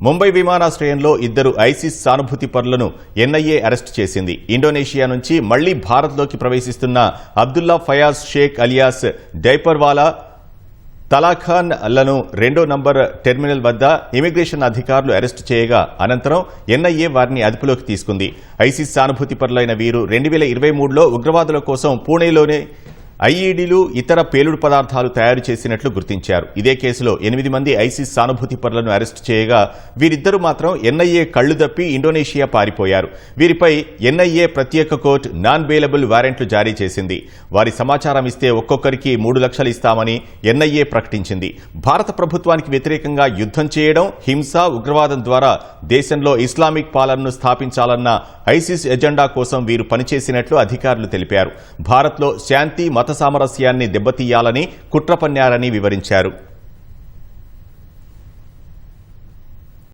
ముంబై విమానాశ్రయంలో ఇద్దరు ఐసిస్ సానుభూతి పరులను ఎన్ఐఏ అరెస్టు చేసింది. ఇండోనేషియా నుంచి మళ్లీ భారత్లోకి ప్రవేశిస్తున్న అబ్దుల్లా ఫయాజ్ షేక్ అలియాస్ డైపర్వాలా తలాఖాన్ లను 2వ నంబర్ టెర్మినల్ వద్ద ఇమిగ్రేషన్ అధికారులు అరెస్టు చేయగా అనంతరం ఎన్ఐఏ వారిని అదుపులోకి తీసుకుంది. ఐసిస్ సానుభూతి పరులైన వీరు 2023లో ఉగ్రవాదుల కోసం పూణేలోనే ఐఈడీలు ఇతర పేలుడు పదార్థాలు తయారు చేసినట్లు గుర్తించారు. ఇదే కేసులో 8 మంది ఐసిస్ సానుభూతి పరులను అరెస్టు చేయగా వీరిద్దరూ మాత్రం ఎన్ఐఏ కళ్లు తప్పి ఇండోనేషియా పారిపోయారు. వీరిపై ఎన్ఐఏ ప్రత్యేక కోర్టు నాన్ బెయిలబుల్ వారెంట్లు జారీ చేసింది. వారి సమాచారం ఇస్తే ఒక్కొక్కరికి 3 లక్షలు ఇస్తామని ఎన్ఐఏ ప్రకటించింది. భారత ప్రభుత్వానికి వ్యతిరేకంగా యుద్ధం చేయడం, హింస, ఉగ్రవాదం ద్వారా దేశంలో ఇస్లామిక్ పాలనను స్థాపించాలన్న ఐసిస్ ఎజెండా కోసం వీరు పనిచేసినట్లు అధికారులు తెలిపారు. భారత్లో శాంతి, మత సామరస్యాన్ని దెబ్బతీయాలని కుట్ర పన్నారని వివరించారు.